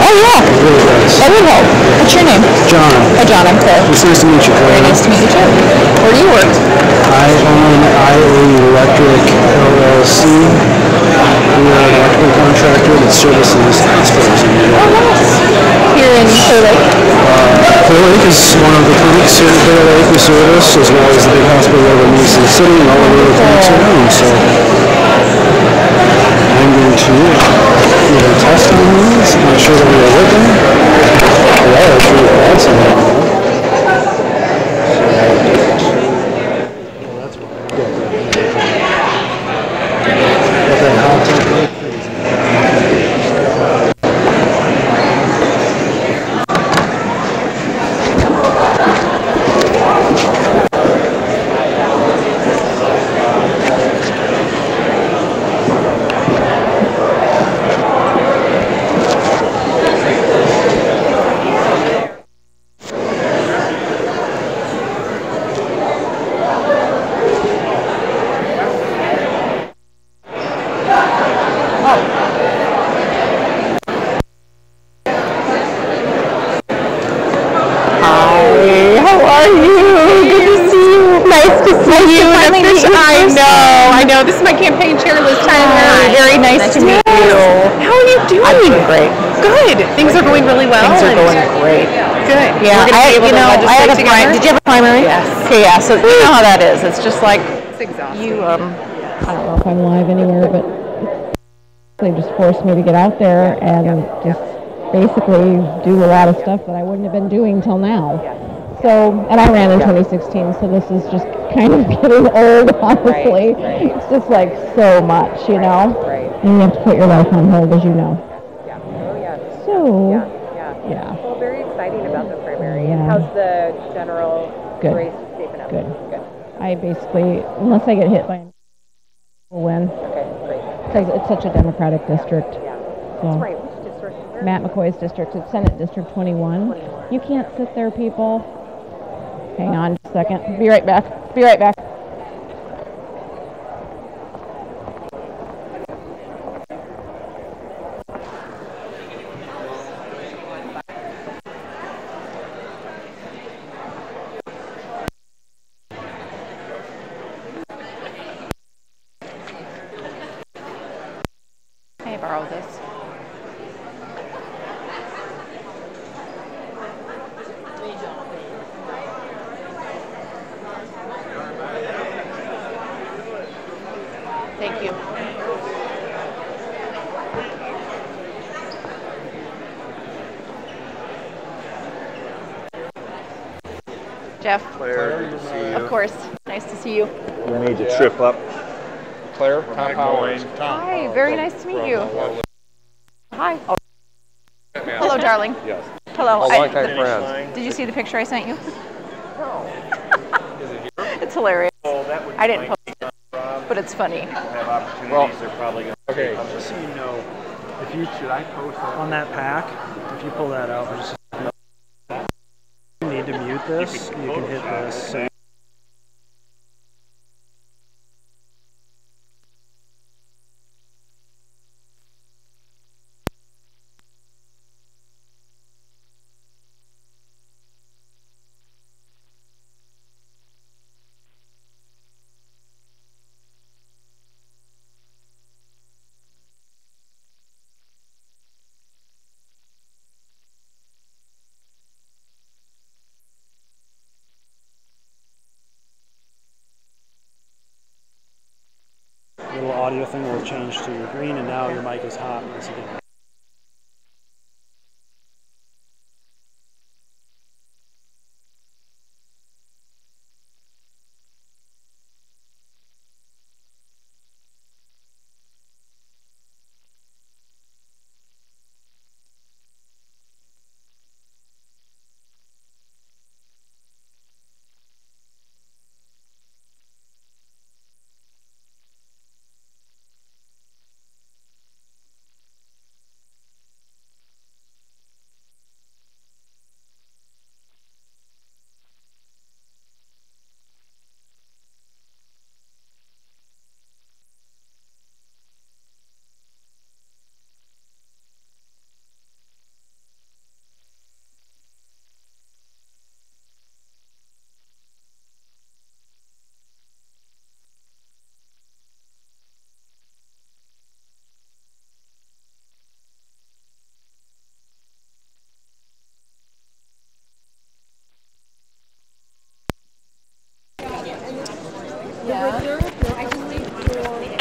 Oh, yeah. It really does. That would help. What's your name? John. Oh, John, I'm Claire. It's nice to meet you, Claire. Very nice to meet you, too. Where do you work? I own IA Electric LLC. We are an electrical contractor that services hospitals in New York. Oh, nice. Here in Clear Lake? Clear Lake is one of the clinics here in Clear Lake we service, as well as the big hospital over in Mason City and all of the other clinics around. So I'm going to either test on these, make sure that we are working. Yeah, it's really bad something. I know. This is my campaign chair, Liz Tyler. Very nice to meet you. How are you doing? I'm doing great. Good. Things are going really well. Things are going great. Good. Yeah, I had a primary. Did you have a primary? Yes. Okay, yeah. So you know how that is. It's just like it's exhausting. You. I don't know if I'm live anywhere, but they just forced me to get out there and just basically do a lot of stuff that I wouldn't have been doing till now. So, and I ran in 2016, so this is just kind of getting old, honestly. Right. It's just like so much, you know? Right. And you have to put your life on hold, as you know. Yeah. Oh, yeah. So, yeah. Well, very exciting about the primary. Yeah. And how's the general race shaping up? Good. I basically, unless I get hit by a will win. Okay, great. Because it's such a Democratic district. Yeah. So. That's right. Which district is there? Matt McCoy's district. It's Senate District 21. You can't sit there, people. Hang on just a second. Be right back. Be right back. Can I borrow this? Thank you. Jeff. Claire, good to see you. Of course. Nice to see you. You made the trip up. Claire, Tom Powers. Hi, very nice to meet you. Hi. Hello, darling. Yes. Hello. A long-time friend. Did you see the picture I sent you? No. Is it here? It's hilarious. Oh, that would I didn't post it, but it's funny. have opportunities. They're probably going to. Okay, just so you know, if you should I post on that pack, if you pull that out, just you need to mute this. You can hit this. Little audio thing will change to your green, and now your mic is hot once again.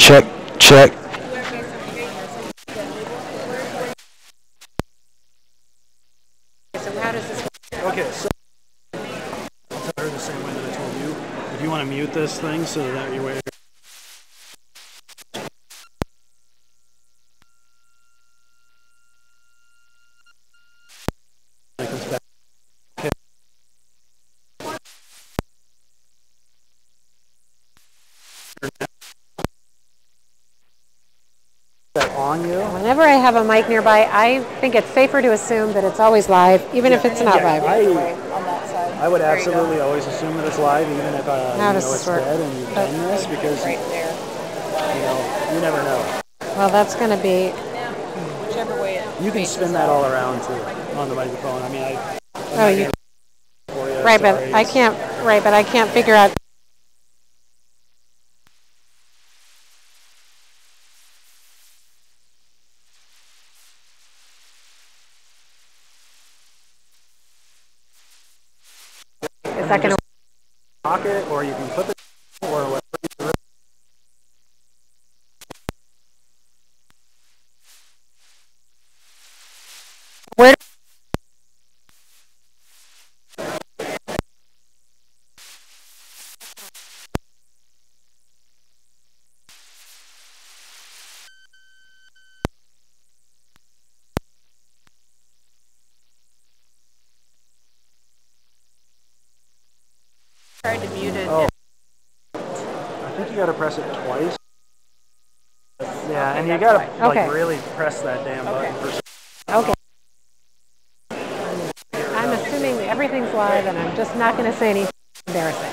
Check, check. So how does this work? Okay, so I'll tell her the same way that I told you. If you want to mute this thing so that you wait. It comes back. Okay. That on you? Whenever I have a mic nearby, I think it's safer to assume that it's always live, even if it's not live. I would absolutely always assume that it's live, even if it's dead and you've done this, because you never know. Well, that's going to be. Whichever way You can spin that all around too on the microphone. I mean, Right, but I can't. Right, but I can't figure out. Is that going to pocket, or you can put it, or whatever. where? tried to mute it. Oh. I think you got to press it twice. Yeah, and you got to like really press that damn button. Okay. I'm assuming that everything's live, and I'm just not going to say anything embarrassing.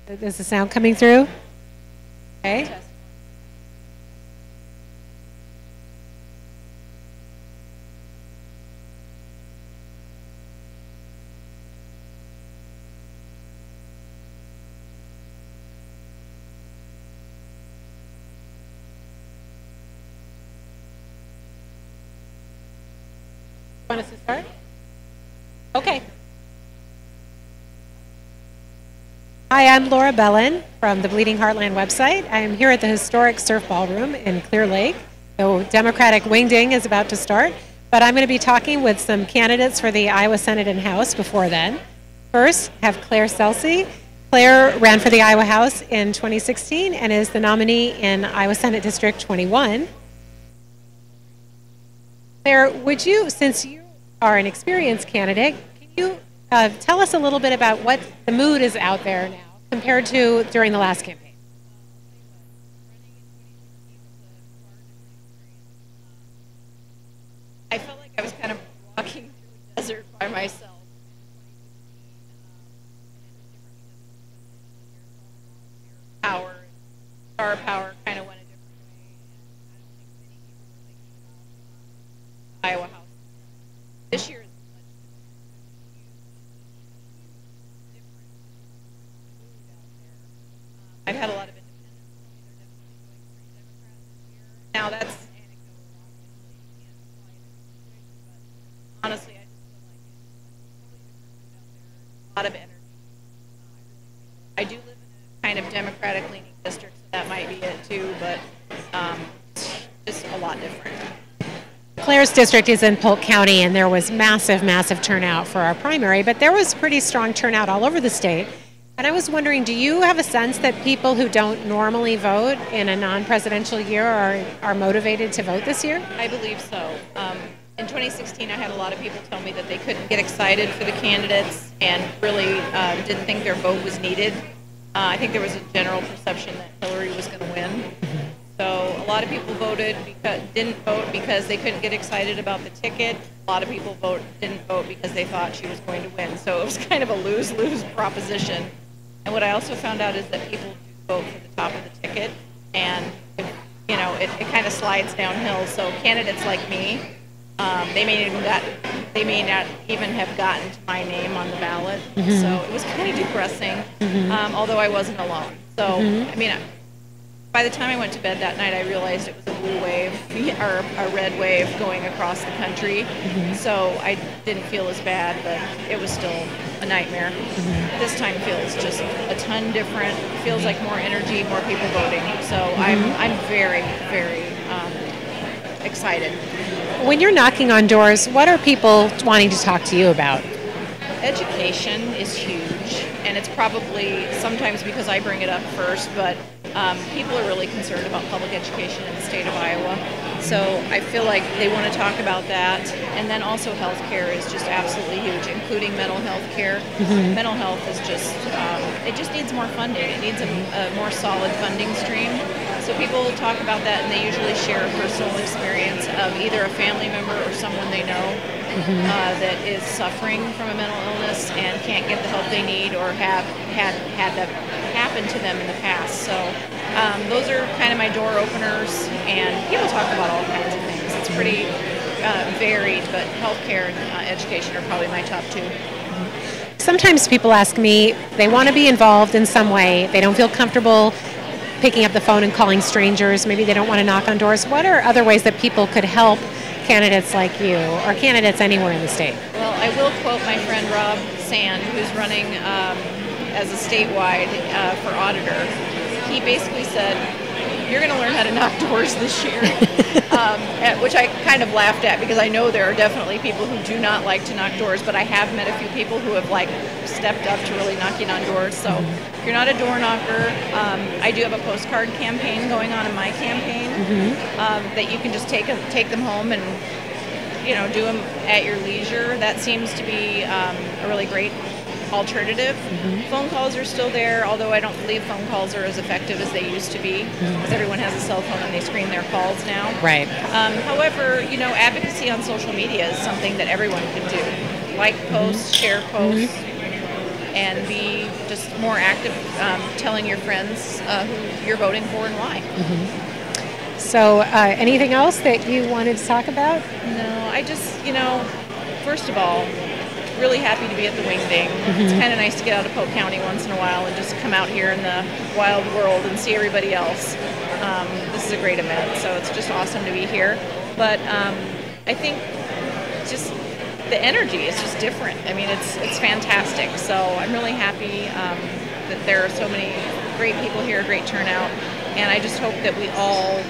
Is the sound coming through? Okay. want us to start? Okay. Hi, I'm Laura Bellin from the Bleeding Heartland website. I'm here at the historic Surf Ballroom in Clear Lake. The Democratic wingding is about to start, but I'm going to be talking with some candidates for the Iowa Senate and House before then. First, have Claire Celsi. Claire ran for the Iowa House in 2016 and is the nominee in Iowa Senate District 21. Claire, would you, since you are an experienced candidate, can you tell us a little bit about what the mood is out there now compared to during the last campaign? I felt like I was kind of walking through a desert by myself. Power, star power kind of went a different way. I don't think many people were thinking about Iowa House. This year is much different mood out there. I've had a lot of independents tell me they're definitely going for Democrats this year. Now that's anecdotal, obviously. You can't apply it in this situation, but honestly, I just feel like it's a totally different mood out there. A lot of energy. I do live in a kind of Democratic-leaning district, so that might be it too, but just a lot different. Claire's district is in Polk County, and there was massive, massive turnout for our primary, but there was pretty strong turnout all over the state. And I was wondering, do you have a sense that people who don't normally vote in a non-presidential year are motivated to vote this year? I believe so. In 2016, I had a lot of people tell me that they couldn't get excited for the candidates and really didn't think their vote was needed. I think there was a general perception that Hillary was going to win. So a lot of people didn't vote because they couldn't get excited about the ticket. A lot of people didn't vote because they thought she was going to win. So it was kind of a lose-lose proposition. And what I also found out is that people do vote for the top of the ticket, and it kind of slides downhill. So candidates like me, they may not even have gotten to my name on the ballot. Mm-hmm. So it was kind of depressing, although I wasn't alone. So I mean, by the time I went to bed that night, I realized it was a blue wave or a red wave going across the country. Mm-hmm. So I didn't feel as bad, but it was still a nightmare. Mm-hmm. This time feels just a ton different. It feels like more energy, more people voting. So I'm very, very excited. When you're knocking on doors, what are people wanting to talk to you about? Education is huge, and it's probably sometimes because I bring it up first, but people are really concerned about public education in the state of Iowa. So I feel like they want to talk about that. And then also health care is just absolutely huge, including mental health care. Mm-hmm. Mental health is just, it just needs more funding. It needs a more solid funding stream. So people talk about that, and they usually share a personal experience of either a family member or someone they know that is suffering from a mental illness and can't get the help they need or have had that happen to them in the past. So those are kind of my door openers, and people talk about all kinds of things. It's pretty varied, but healthcare and education are probably my top two. Sometimes people ask me, they want to be involved in some way. They don't feel comfortable picking up the phone and calling strangers. Maybe they don't want to knock on doors. What are other ways that people could help candidates like you or candidates anywhere in the state? Well, I will quote my friend Rob Sand, who's running as a statewide for auditor. He basically said, you're going to learn how to knock doors this year, which I kind of laughed at because I know there are definitely people who do not like to knock doors, but I have met a few people who have stepped up to really knocking on doors. So if you're not a door knocker, I do have a postcard campaign going on in my campaign that you can just take them home and do them at your leisure. That seems to be a really great alternative. Phone calls are still there, although I don't believe phone calls are as effective as they used to be because everyone has a cell phone and they screen their calls now. Right. However, advocacy on social media is something that everyone can do. Like posts, share posts, and be just more active telling your friends who you're voting for and why. So anything else that you wanted to talk about? No, I just, first of all, really happy to be at the Wingding. It's kind of nice to get out of Polk County once in a while and just come out here in the wild world and see everybody else. This is a great event, so it's just awesome to be here. But I think just the energy is just different. I mean, it's fantastic. So I'm really happy that there are so many great people here, great turnout, and I just hope that we all,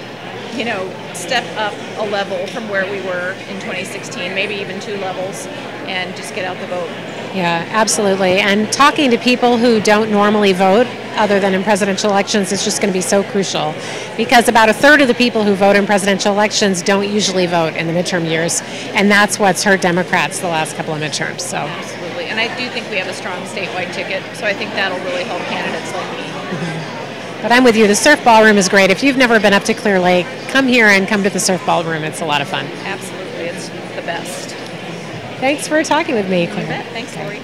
you know, step up a level from where we were in 2016, maybe even 2 levels, and just get out the vote. Yeah, absolutely. And talking to people who don't normally vote, other than in presidential elections, is just going to be so crucial, because about 1/3 of the people who vote in presidential elections don't usually vote in the midterm years, and that's what's hurt Democrats the last couple of midterms. So absolutely, and I do think we have a strong statewide ticket, so I think that'll really help candidates like me. But I'm with you. The Surf Ballroom is great. If you've never been up to Clear Lake, come here and come to the Surf Ballroom. It's a lot of fun. Absolutely, it's the best. Thanks for talking with me, Claire. You bet. Thanks, Lori.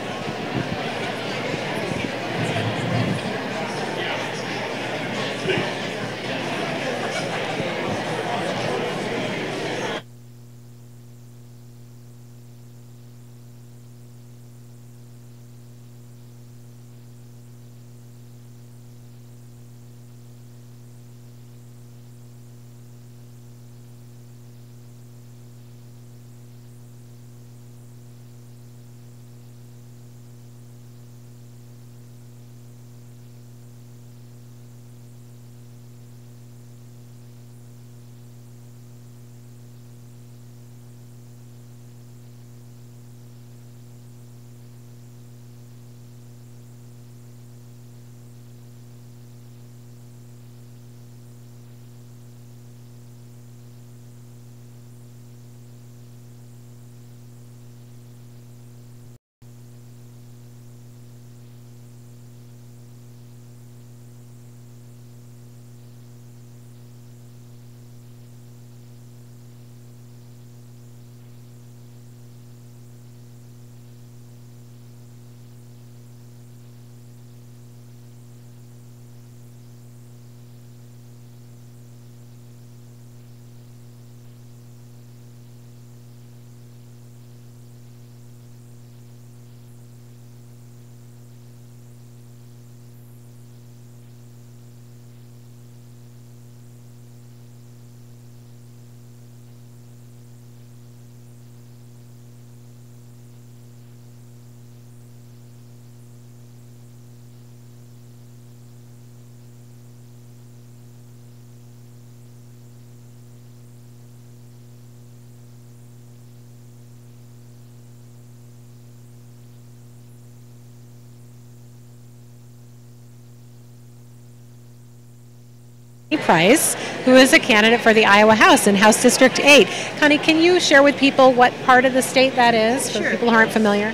Price, who is a candidate for the Iowa House in House District 8. Connie, can you share with people what part of the state that is, for people who aren't familiar?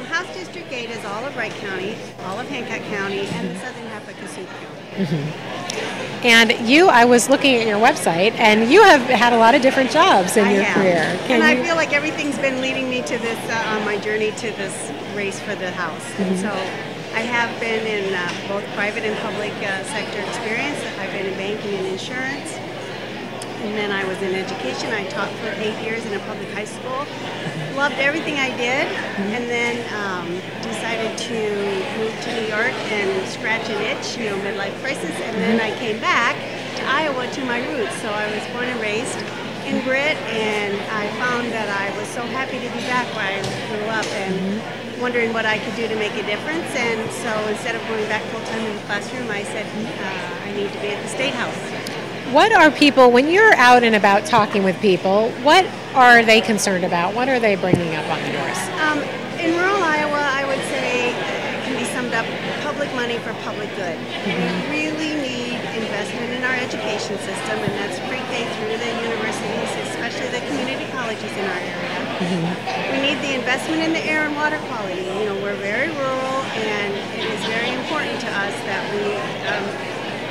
House District 8 is all of Wright County, all of Hancock County, and the southern half of Kasuth County. And you, I was looking at your website, and you have had a lot of different jobs in your career. I feel like everything's been leading me to this, on my journey to this race for the House. And so I have been in both private and public sector experience. I've been in banking and insurance. And then I was in education. I taught for 8 years in a public high school. Loved everything I did. And then decided to move to New York and scratch an itch, midlife crisis. And then I came back to Iowa to my roots. So I was born and raised in Britt, and I found that I was so happy to be back where I grew up and wondering what I could do to make a difference. And so instead of going back full-time in the classroom, I said I need to be at the State House. What are people, when you're out and about talking with people, what are they concerned about? What are they bringing up on the doors? In rural Iowa, I would say it can be summed up public money for public good. We really need investment in our education system, and that's pre-K through the universities, especially the community colleges in our area. We need the investment in the air and water quality. We're very rural, and it is very important to us that we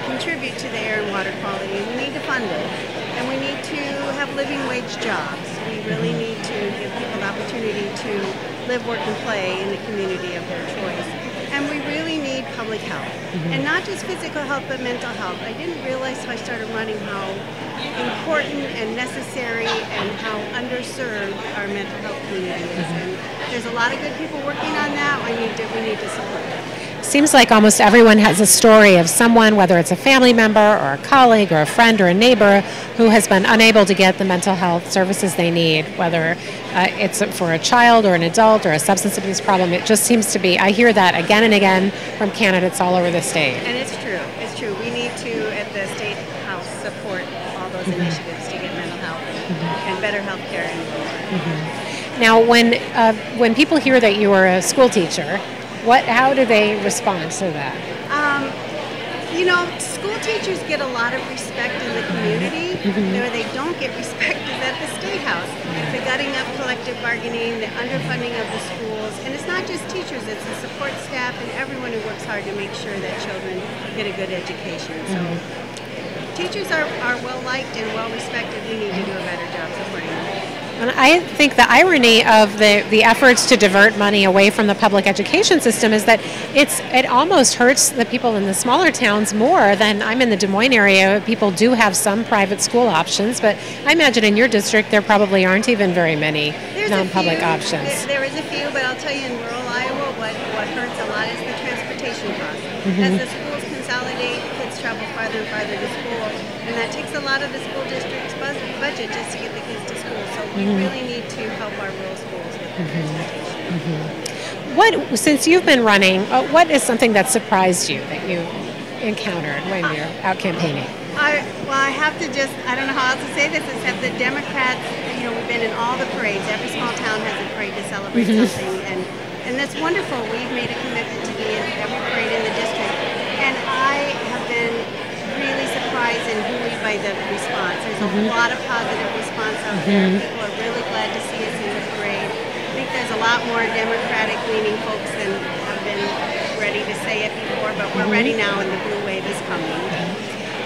contribute to the air and water quality. We need to fund it, and we need to have living wage jobs. We really need to give people the opportunity to live, work, and play in the community of their choice. And we really need public health, and not just physical health, but mental health. I didn't realize till I started running how important and necessary and how underserved our mental health community is. And there's a lot of good people working on that. We need to support them. seems like almost everyone has a story of someone, whether it's a family member or a colleague or a friend or a neighbor, who has been unable to get the mental health services they need, whether it's for a child or an adult or a substance abuse problem. It just seems to be, I hear that again and again from candidates all over the state. And it's true. It's true. We need to, at the State House, support all those initiatives to get mental health and better health care in Aurora. Now, when people hear that you are a school teacher, how do they respond to that? You know, school teachers get a lot of respect in the community. Where they don't get respect is at the State House. The gutting of collective bargaining, the underfunding of the schools, and it's not just teachers, it's the support staff and everyone who works hard to make sure that children get a good education. So teachers are well liked and well respected. We need to do a better job supporting them. And I think the irony of the efforts to divert money away from the public education system is that it almost hurts the people in the smaller towns more than. I'm in the Des Moines area. People do have some private school options, but I imagine in your district there probably aren't even very many non-public options. There is a few, but I'll tell you in rural Iowa what hurts a lot is the transportation costs. As the schools consolidate, kids travel farther and farther to school, and that takes a lot of the school district's budget just to get the kids to school. So we really need to help our rural schools with transportation. Since you've been running, what is something that surprised you that you encountered when you're out campaigning? I have to I don't know how else to say this, except the Democrats, we've been in all the parades. Every small town has a parade to celebrate something, and that's wonderful. We've made a commitment to be in every parade in the district, and I have been really surprised and buoyed by the response. There's a lot of positive response out there. People are really glad to see us in the parade. I think there's a lot more Democratic-leaning folks than have been ready to say it before, but we're ready now, and the blue wave is coming.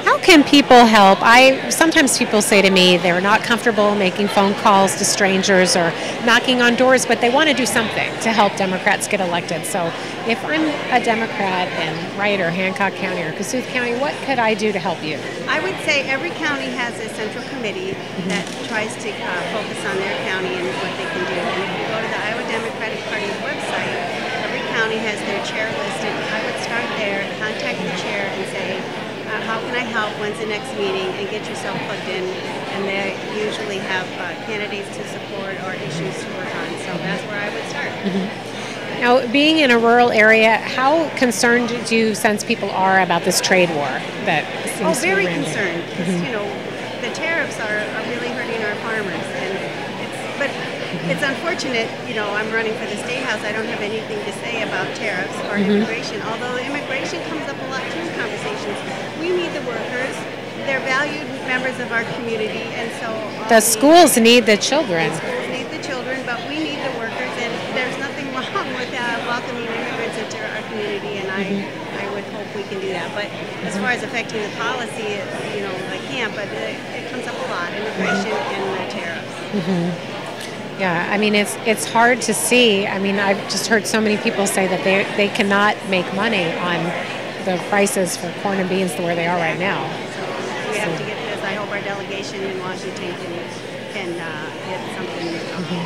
How can people help? Sometimes people say to me they're not comfortable making phone calls to strangers or knocking on doors, but they want to do something to help Democrats get elected. So if I'm a Democrat in Wright or Hancock County or Kossuth County, what could I do to help you? I would say every county has a central committee that tries to focus on their county and what they can do. And if you go to the Iowa Democratic Party's website, every county has their chair listed. I would start there, contact the chair and say, how can I help? When's the next meeting? And get yourself plugged in. And they usually have candidates to support or issues to work on. So that's where I would start. Now, being in a rural area, how concerned do you sense people are about this trade war that seems to be very raging? concerned. Because, the tariffs are really hurting our farmers. But it's unfortunate, I'm running for the State House. I don't have anything to say about tariffs or immigration, although immigration comes up a lot too in conversations. We need the workers. They're valued members of our community, and so the schools need the children. The schools need the children, but we need the workers, and there's nothing wrong with welcoming immigrants into our community, and I would hope we can do that. But as far as affecting the policy, I can't, but it comes up a lot, immigration and the tariffs. Yeah, I mean, it's hard to see. I mean, I've just heard so many people say that they cannot make money on the prices for corn and beans where they are right now. So we have to get this. I hope our delegation in Washington can get something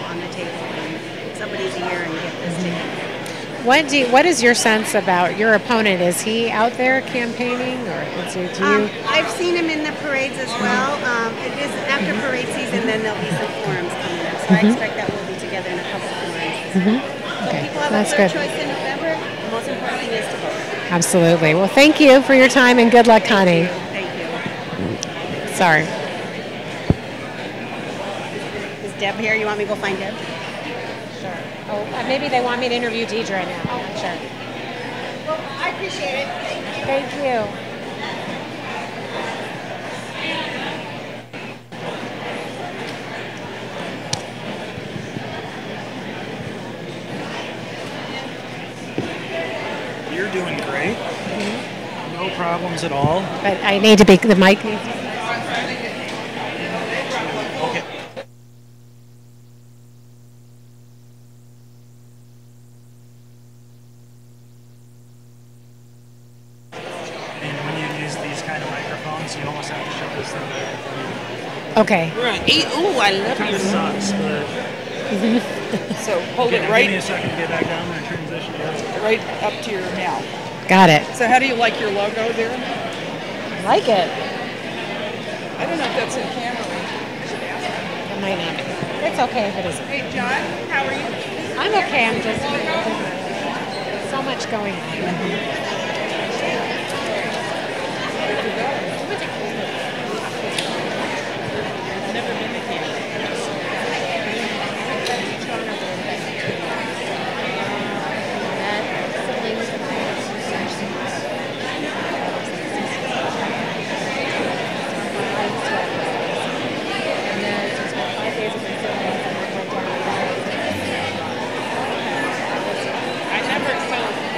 on the table in somebody's ear and get this taken. What is your sense about your opponent? Is he out there campaigning, or do you? I've seen him in the parades as well. It is after parade season, then there'll be some forums coming up. So I expect that we'll be together in a couple of forums. So people have a third choice in November. The most important thing is to vote. Absolutely. Well, thank you for your time and good luck, Connie. Thank you. Sorry. Is Deb here? You want me to go find Deb? Sure. Oh, maybe they want me to interview Deidre now. I'm not sure. Well, I appreciate it. Thank you. Thank you. You're doing great. No problems at all. But I need to be, the mic needs to be. Okay. And when you use these kind of microphones, you almost have to shove this thing back. Okay. Right. Oh, I love Kind you. of sucks, but So hold it Give right, me a second to get back down there and transition. right up to your mouth. Got it. So how do you like your logo there? Like it. I don't know if that's in camera. It might not be. It's okay if it isn't. Hey, John, how are you? I'm okay. I'm just so much going on.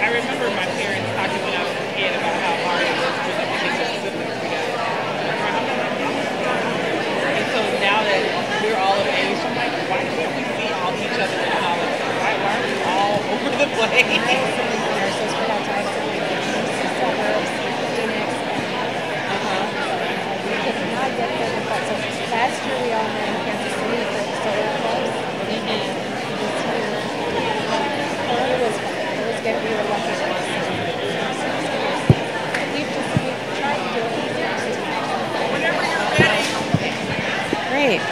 I remember my parents talking when I was a kid about how hard it was for them to get their siblings together. And so now that we're all of age, I'm like, why can't we see all each other in college? Why are we all over the place? Last year we all met in Kansas City for the solar clubs. It was good. We were lucky to we've tried to do it easier. Whenever you're ready. Great.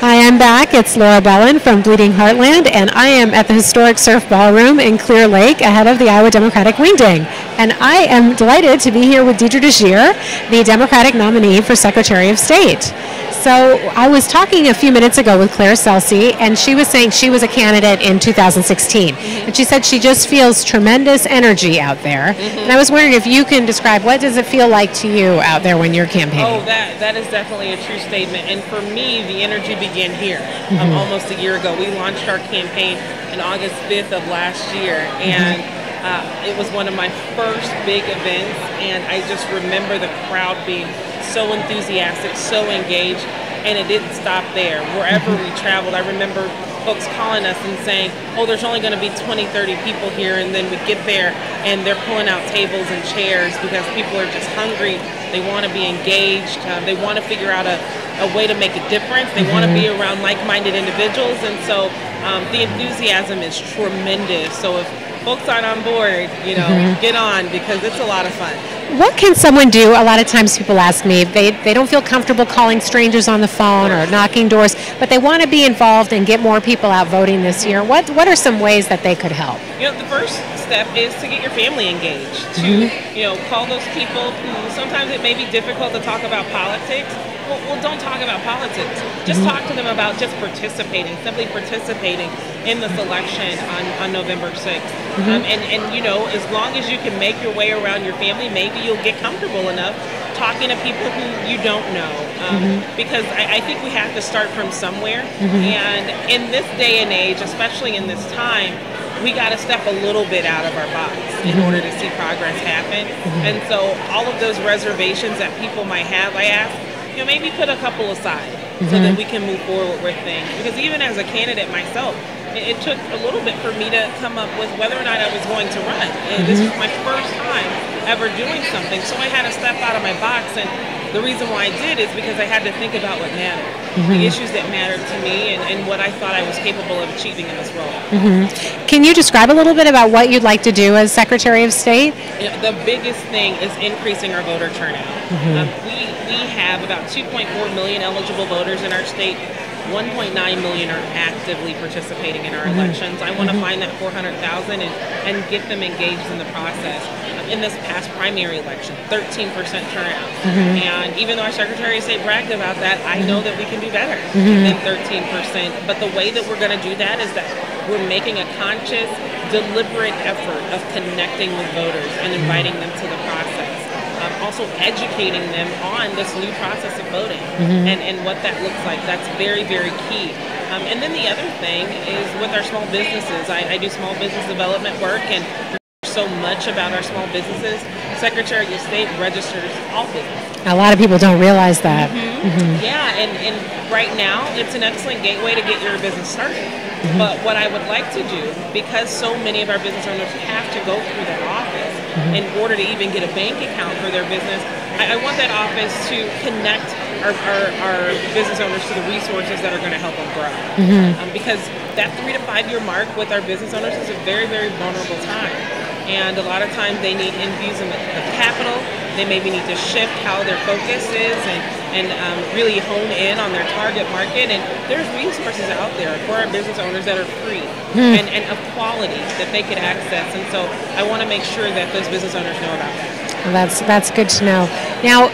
Hi, I'm back. It's Laura Bellin from Bleeding Heartland, and I am at the historic Surf Ballroom in Clear Lake ahead of the Iowa Democratic Wingding. And I am delighted to be here with Deidre DeJear, the Democratic nominee for Secretary of State. So I was talking a few minutes ago with Claire Celsi, and she was saying she was a candidate in 2016. And she said she just feels tremendous energy out there. And I was wondering if you can describe, what does it feel like to you out there when you're campaigning? Oh, that is definitely a true statement. And for me, the energy began here almost a year ago. We launched our campaign in August 5th of last year. And it was one of my first big events. And I just remember the crowd being so enthusiastic, so engaged, and it didn't stop there. Wherever we traveled, I remember folks calling us and saying, oh, there's only going to be 20, 30 people here, and then we get there and they're pulling out tables and chairs because people are just hungry. They want to be engaged. They want to figure out a way to make a difference. They want to be around like-minded individuals, and so the enthusiasm is tremendous. So if folks aren't on board, get on, because it's a lot of fun. What can someone do? A lot of times people ask me, they don't feel comfortable calling strangers on the phone or knocking doors, but they want to be involved and get more people out voting this year. What are some ways that they could help? The first step is to get your family engaged, to call those people who sometimes it may be difficult to talk about politics. Well, don't talk about politics. Just talk to them about just simply participating in this election on November 6th. And as long as you can make your way around your family, maybe you'll get comfortable enough talking to people who you don't know. Because I think we have to start from somewhere. And in this day and age, especially in this time, we got to step a little bit out of our box in order to see progress happen. And so all of those reservations that people might have, I ask, maybe put a couple aside so that we can move forward with things. Because even as a candidate myself, it took a little bit for me to come up with whether or not I was going to run. And this was my first time ever doing something, so I had to step out of my box. And the reason why I did is because I had to think about what mattered, the issues that mattered to me, and what I thought I was capable of achieving in this role. Can you describe a little bit about what you'd like to do as Secretary of State? The biggest thing is increasing our voter turnout. We have about 2.4 million eligible voters in our state. 1.9 million are actively participating in our elections. I want to find that 400,000 and get them engaged in the process. In this past primary election, 13% turnout. And even though our Secretary of State bragged about that, I know that we can do better than 13%. But the way that we're going to do that is that we're making a conscious, deliberate effort of connecting with voters and inviting them to the process. Also educating them on this new process of voting and what that looks like. That's very, very key. And then the other thing is with our small businesses. I do small business development work, and so much about our small businesses. Secretary of State registers all businesses. A lot of people don't realize that. Yeah, and right now it's an excellent gateway to get your business started. But what I would like to do, because so many of our business owners have to go through that office in order to even get a bank account for their business, I want that office to connect our business owners to the resources that are going to help them grow. Because that 3 to 5 year mark with our business owners is a very, very vulnerable time. And a lot of times they need infusion of capital. They maybe need to shift how their focus is and really hone in on their target market. And there's resources out there for our business owners that are free and of quality that they could access. And so I want to make sure that those business owners know about that. Well, that's good to know. Now,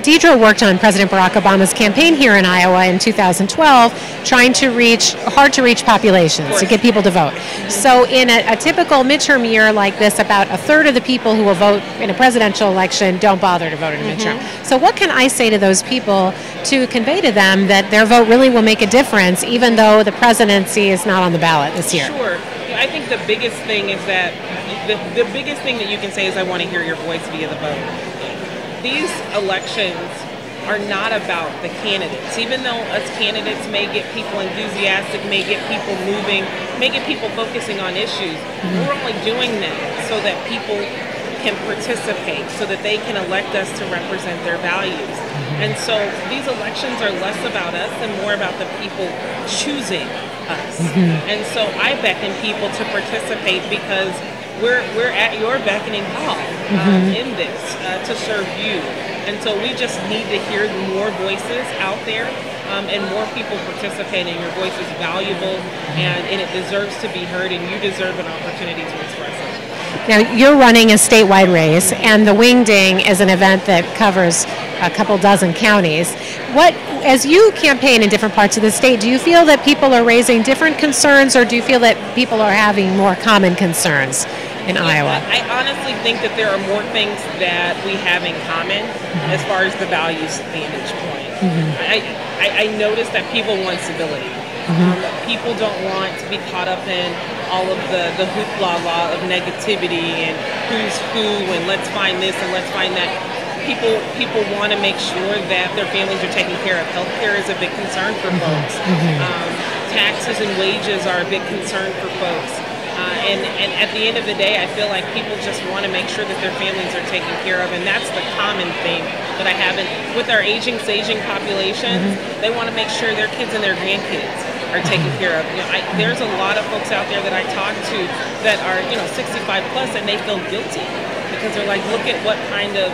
Deidre worked on President Barack Obama's campaign here in Iowa in 2012, trying to reach hard-to-reach populations, to get people to vote. So in a typical midterm year like this, about a third of the people who will vote in a presidential election don't bother to vote in a midterm. So what can I say to those people to convey to them that their vote really will make a difference, even though the presidency is not on the ballot this year? Sure. I think the biggest thing is that the biggest thing that you can say is I want to hear your voice via the vote. These elections are not about the candidates. Even though us candidates may get people enthusiastic, may get people moving, may get people focusing on issues, we're only doing that so that people can participate, so that they can elect us to represent their values. And so these elections are less about us and more about the people choosing us. And so I beckon people to participate because we're at your beckoning call in this to serve you. And so we just need to hear more voices out there and more people participating. Your voice is valuable and it deserves to be heard, and you deserve an opportunity to express it. Now, you're running a statewide race, and the Wingding is an event that covers a couple dozen counties. As you campaign in different parts of the state, do you feel that people are raising different concerns, or do you feel that people are having more common concerns in Iowa? I honestly think that there are more things that we have in common as far as the values vantage point. I notice that people want civility. People don't want to be caught up in all of the hoopla of negativity and who's who and let's find this and let's find that. People want to make sure that their families are taken care of. Healthcare is a big concern for folks. Taxes and wages are a big concern for folks. And at the end of the day, I feel like people just want to make sure that their families are taken care of, and that's the common thing that I have. And with our aging populations, they want to make sure their kids and their grandkids are taken care of. There's a lot of folks out there that I talk to that are 65 plus, and they feel guilty because they're like, look at what kind of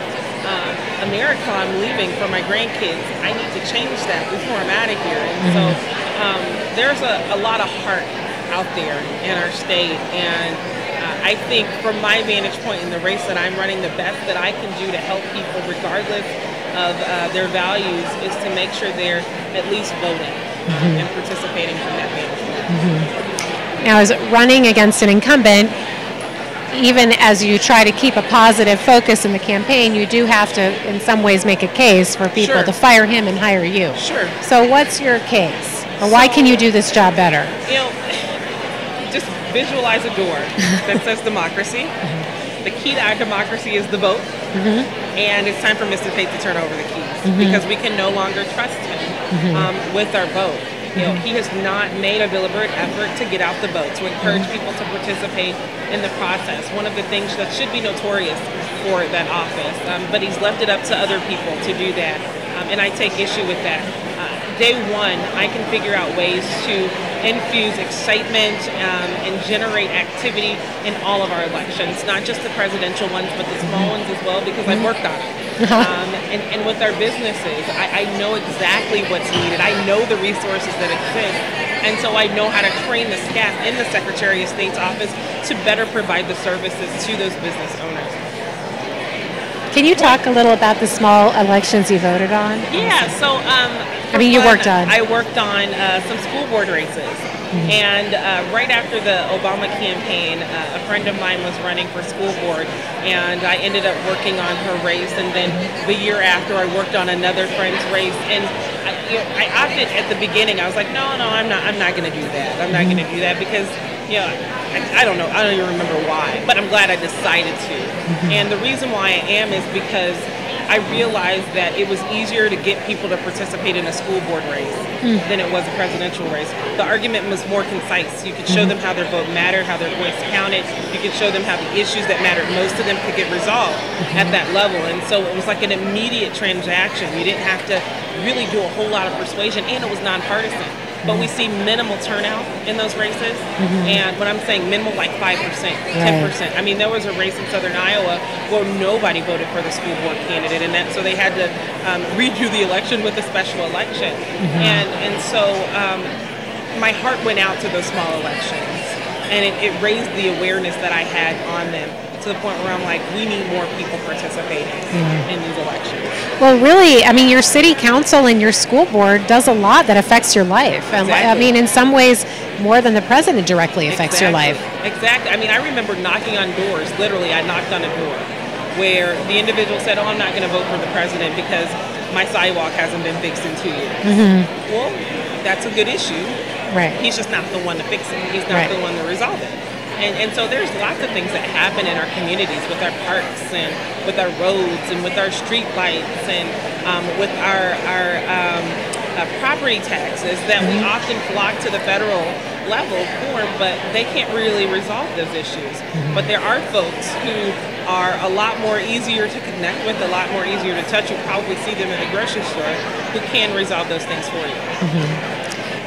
America I'm leaving for my grandkids. I need to change that before I'm out of here. And so there's a lot of heart out there in our state, and I think from my vantage point in the race that I'm running, the best that I can do to help people regardless of their values is to make sure they're at least voting and participating from that vantage point. Now, as running against an incumbent, even as you try to keep a positive focus in the campaign, you do have to in some ways make a case for people to fire him and hire you. So what's your case? Or why can you do this job better? Just visualize a door that says democracy. The key to our democracy is the vote. And it's time for Mr. Tate to turn over the keys because we can no longer trust him with our vote. He has not made a deliberate effort to get out the vote, to encourage people to participate in the process. One of the things that should be notorious for that office, but he's left it up to other people to do that. And I take issue with that. Day one, I can figure out ways to infuse excitement and generate activity in all of our elections, not just the presidential ones, but the small ones as well, because I've worked on it. And with our businesses, I know exactly what's needed. I know the resources that exist. And so I know how to train the staff in the Secretary of State's office to better provide the services to those business owners. Can you talk a little about the small elections you voted on? Yeah, so you worked on. I worked on some school board races. And right after the Obama campaign, a friend of mine was running for school board, and I ended up working on her race. And then the year after, I worked on another friend's race. And I opted at the beginning. I was like, no, I'm not going to do that. I'm not going to do that because I don't know. I don't even remember why, but I'm glad I decided to. And the reason why I am is because I realized that it was easier to get people to participate in a school board race than it was a presidential race. The argument was more concise. You could show them how their vote mattered, how their voice counted. You could show them how the issues that mattered most to them could get resolved at that level. And so it was like an immediate transaction. You didn't have to really do a whole lot of persuasion, and it was nonpartisan. But we see minimal turnout in those races. And when I'm saying minimal, like 5%, 10%. I mean, there was a race in southern Iowa where nobody voted for the school board candidate, and so they had to redo the election with a special election. And so my heart went out to those small elections, and it raised the awareness that I had on them, to the point where I'm like, we need more people participating in these elections. Well, really, I mean, your city council and your school board does a lot that affects your life. Exactly. I mean, in some ways, more than the president directly affects your life. Exactly. I mean, I remember knocking on doors. Literally, I knocked on a door where the individual said, oh, I'm not going to vote for the president because my sidewalk hasn't been fixed in 2 years. Well, that's a good issue. Right. He's just not the one to fix it. He's not the one to resolve it. And so there's lots of things that happen in our communities with our parks and with our roads and with our street lights and with our property taxes that we often flock to the federal level for, but they can't really resolve those issues. But there are folks who are a lot more easier to connect with, a lot more easier to touch. You probably see them in the grocery store who can resolve those things for you.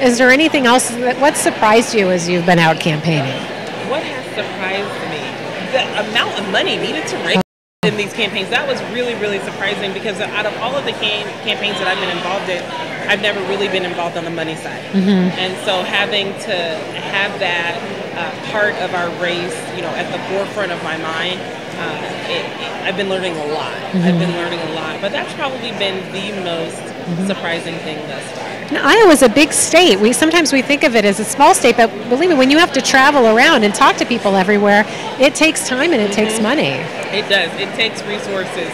Is there anything else? What surprised you as you've been out campaigning? What has surprised me? The amount of money needed to raise in these campaigns. That was really, really surprising, because out of all of the campaigns that I've been involved in, I've never really been involved on the money side. And so having to have that part of our race, at the forefront of my mind, I've been learning a lot. I've been learning a lot, but that's probably been the most surprising thing thus far. Now, Iowa's a big state. Sometimes we think of it as a small state, but believe me, when you have to travel around and talk to people everywhere, it takes time and it takes money. It does. It takes resources.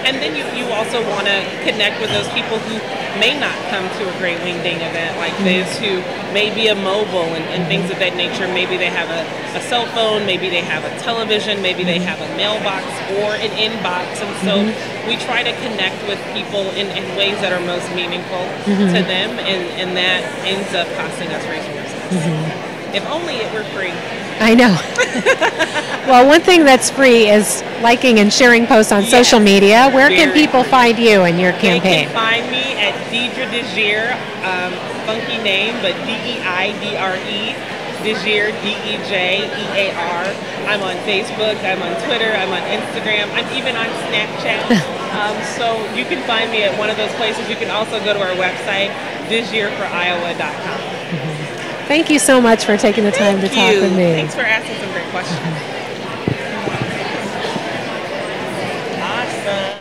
And then you also want to connect with those people who may not come to a Great Wingding event like this, who may be immobile and things of that nature. Maybe they have a cell phone, maybe they have a television, maybe they have a mailbox or an inbox. And so we try to connect with people in ways that are most meaningful to them, and that ends up costing us resources. If only it were free. I know. Well, one thing that's free is liking and sharing posts on social media. Where can people find you and your campaign? They can find me at Deidre DeJear, funky name, but DEIDRE, DeJear, DEJEAR. I'm on Facebook, I'm on Twitter, I'm on Instagram, I'm even on Snapchat. So you can find me at one of those places. You can also go to our website, DeJearForIowa.com. Thank you so much for taking the time to talk with me. Thanks for asking some great questions. Awesome.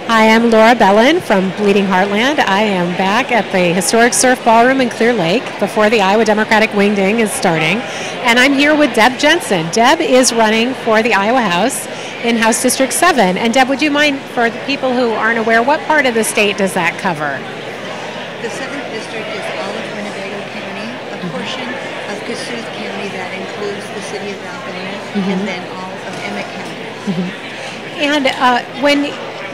Hi, I'm Laura Bellin from Bleeding Heartland. I am back at the historic Surf Ballroom in Clear Lake before the Iowa Democratic Wingding is starting. And I'm here with Deb Jensen. Deb is running for the Iowa House in House District 7. And Deb, would you mind, for the people who aren't aware, what part of the state does that cover? The 7th District is all of Winnebago County, a portion of Kossuth County that includes the city of Algona, and then all of Emmett County. And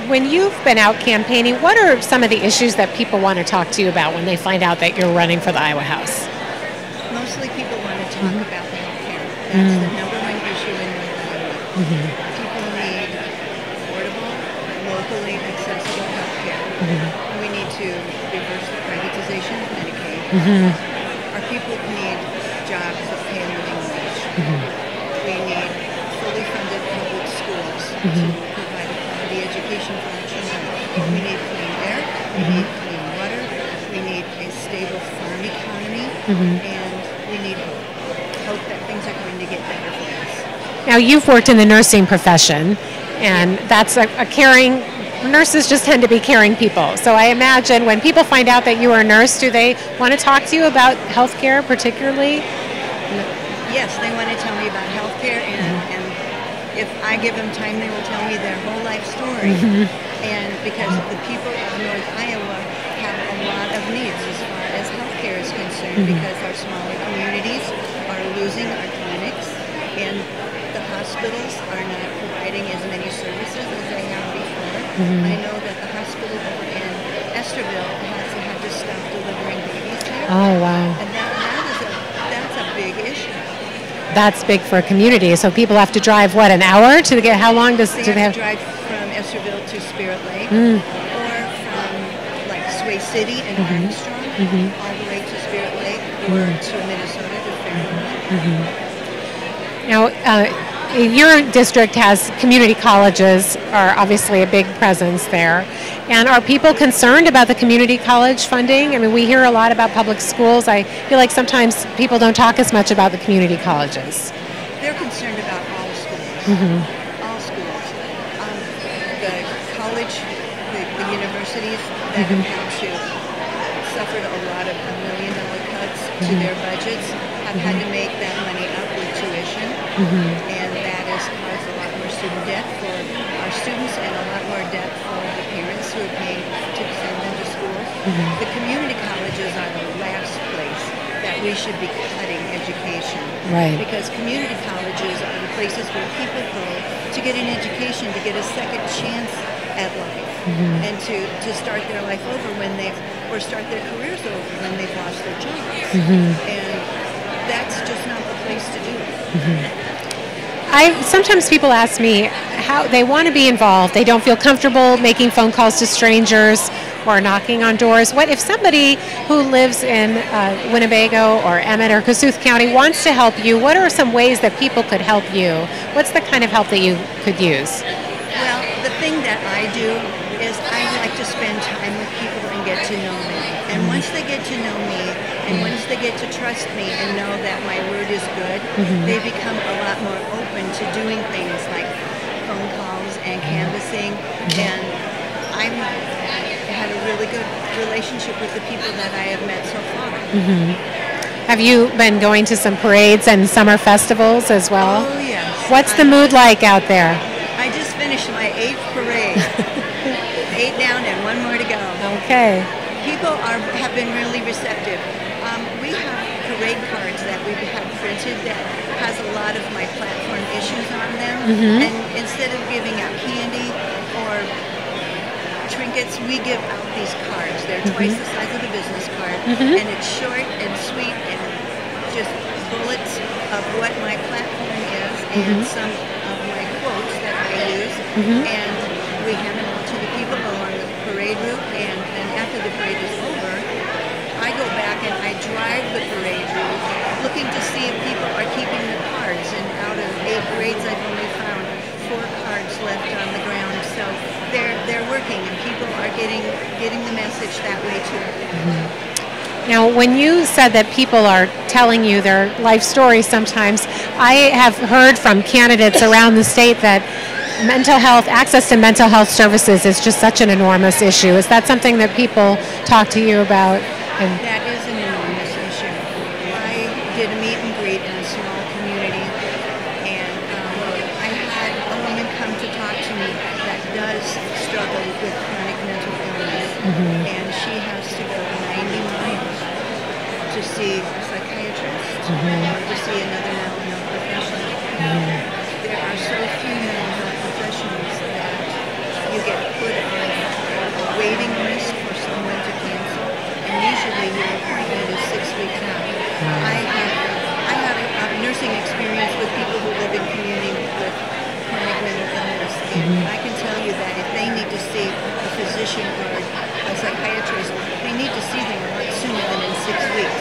when you've been out campaigning, what are some of the issues that people want to talk to you about when they find out that you're running for the Iowa House? Mostly people want to talk about the health care. That's the number one issue in North Iowa. People need affordable, locally accessible health care. We need to reverse the privatization of Medicaid. Our people need jobs that pay a living wage. We need fully funded public schools to provide a quality education for our children. We need clean air, we need clean water, we need a stable farm economy, and we need hope that things are going to get better for us. Now, you've worked in the nursing profession, and that's a caring, nurses just tend to be caring people. So I imagine when people find out that you are a nurse, do they want to talk to you about health care particularly? Yes, they want to tell me about health care, and if I give them time, they will tell me their whole life story. And because the people of North Iowa have a lot of needs as far as health care is concerned, because our smaller communities are losing our clinics, and the hospitals are not providing as many services as they have before. I know that the hospital over in Esterville has had to stop delivering babies here. Oh, wow. And that's a big issue. That's big for a community. So people have to drive, what, an hour to get, how long does, They do they have have? to drive from Esterville to Spirit Lake, or from like Sway City and Armstrong, all the way to Spirit Lake, or to Minnesota to Fairmont. Now, your district has community colleges, are obviously a big presence there. And are people concerned about the community college funding? I mean, we hear a lot about public schools. I feel like sometimes people don't talk as much about the community colleges. They're concerned about all schools. All schools. The college, the universities that have had to suffered a lot of $1 million cuts to their budgets have had to make that money up with tuition, and that has caused a lot more student debt for our students and a lot more debt for the parents who are paying to send them to school. The community colleges are the last place that we should be cutting education, because community colleges are the places where people go to get an education, to get a second chance at life, and to start their life over when they've, or start their careers over when they've lost their jobs. And that's just not the place to do it. Sometimes people ask me how they want to be involved. They don't feel comfortable making phone calls to strangers or knocking on doors. What if somebody who lives in Winnebago or Emmett or Kossuth County wants to help you? What are some ways that people could help you? What's the kind of help that you could use? Well, the thing that I do is I like to spend time with people and get to know them. And once they get to know me, and once they get to trust me and know that my word is good, they become a lot more open to doing things like phone calls and canvassing. And I've had a really good relationship with the people that I have met so far. Have you been going to some parades and summer festivals as well? Oh, yes. What's the mood like out there? I just finished my 8th parade. 8 down and 1 more to go. Okay. People have been really receptive. We have parade cards that we have printed that has a lot of my platform issues on them. And instead of giving out candy or trinkets, we give out these cards. They're twice the size of a business card, and it's short and sweet and just bullets of what my platform is and some of my quotes that I use. And we hand them out to the people along the parade route, and then after the parade is over, I go back and I drive the parade route looking to see if people are keeping the cards, and out of 8 parades I've only found 4 cards left on the ground. So they're working, and people are getting the message that way too. Now, when you said that people are telling you their life stories sometimes, I have heard from candidates around the state that mental health, access to mental health services is just such an enormous issue. Is that something that people talk to you about? That is an enormous issue. I did a meet and greet in a small community, and I had a woman come to talk to me that does struggle with chronic mental illness, and she has to go 90 miles to see a psychiatrist or to see another mental health professional. There are so few mental health professionals that you get put on a waiting list for someone to cancel, and usually your appointment is 6 weeks out. I have nursing experience with people who live in community with chronic mental illness, and I can tell you that if they need to see a physician or a psychiatrist, they need to see them a lot sooner than in 6 weeks.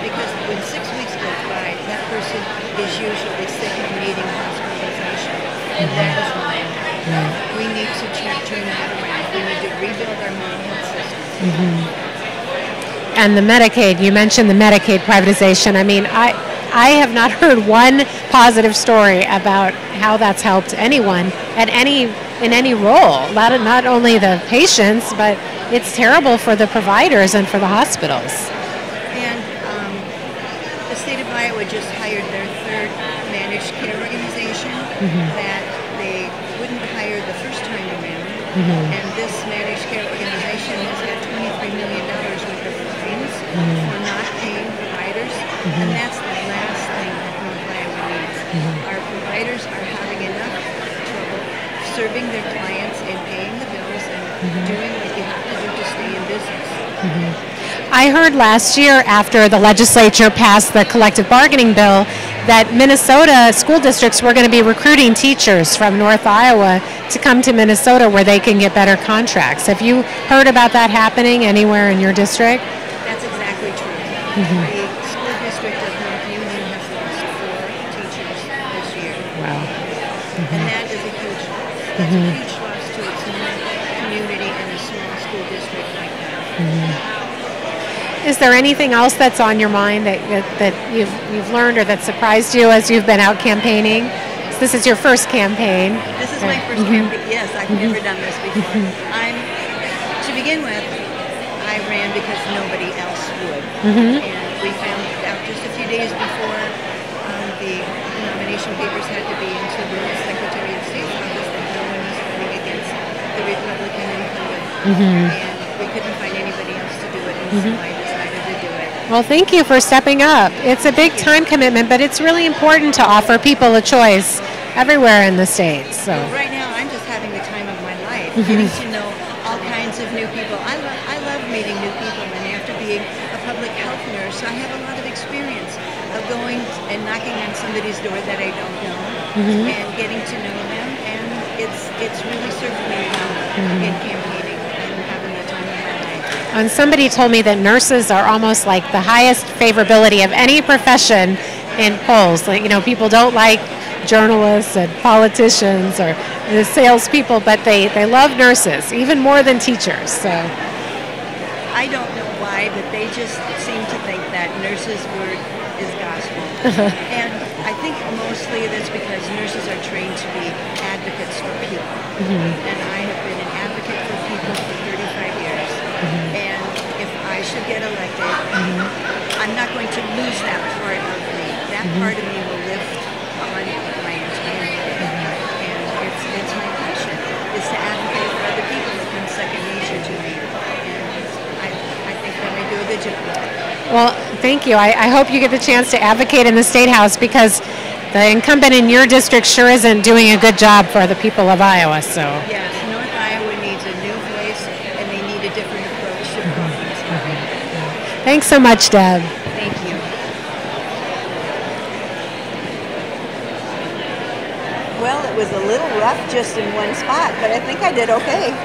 Because when 6 weeks goes by, that person is usually sick and needing hospitalization, and that is why we need to turn that around. We need to rebuild our mental health system. And the Medicaid, you mentioned the Medicaid privatization. I mean, I have not heard one positive story about how that's helped anyone in any role. Not only the patients, but it's terrible for the providers and for the hospitals. And the state of Iowa just hired their third managed care organization that they wouldn't hire the first time around. And this managed care organization has had $23 million worth of fines for not paying providers, and that's the last thing that North Iowa needs. Our providers are having enough trouble serving their clients and paying the bills and doing what you have to do to stay in business. I heard last year after the legislature passed the collective bargaining bill that Minnesota school districts were going to be recruiting teachers from North Iowa to come to Minnesota where they can get better contracts. Have you heard about that happening anywhere in your district? That's exactly true. The school district of North Union has lost 4 teachers this year. Wow. And that is a huge loss. That's a huge loss to its community and a small school district like that. Is there anything else that's on your mind that you've learned or that surprised you as you've been out campaigning? So this is your first campaign. This is my first campaign. Yes, I've never done this before. To begin with, I ran because nobody else would. And we found out just a few days before the nomination papers had to be into the Secretary of State's office that no one was running against the Republican incumbent. And we couldn't find anybody else to do it, and so I decided to do it. Well, thank you for stepping up. It's a big time commitment, but it's really important to offer people a choice everywhere in the state. So right now, I'm just having the time of my life, getting to know all kinds of new people. I love meeting new people, and after being a public health nurse, I have a lot of experience of going and knocking on somebody's door that I don't know and getting to know them, and it's really served me well in campaigning and having the time of my life. And somebody told me that nurses are almost like the highest favorability of any profession in polls. Like, people don't like journalists and politicians or the salespeople, but they love nurses even more than teachers. So I don't know why, but they just seem to think that nurses' word is gospel. And I think mostly that's because nurses are trained to be advocates for people. And I have been an advocate for people for 35 years. And if I should get elected, I'm not going to lose that part of me. That part of me will live on my entire life. And it's my passion, is to advocate for other people. It becomes second nature to me. And I think that I do a good job. Well, thank you. I hope you get the chance to advocate in the State House, because the incumbent in your district sure isn't doing a good job for the people of Iowa. So yes, North Iowa needs a new voice, and they need a different approach to problems. Thanks so much, Deb. Thank you. Well, it was a little rough just in one spot, but I think I did okay.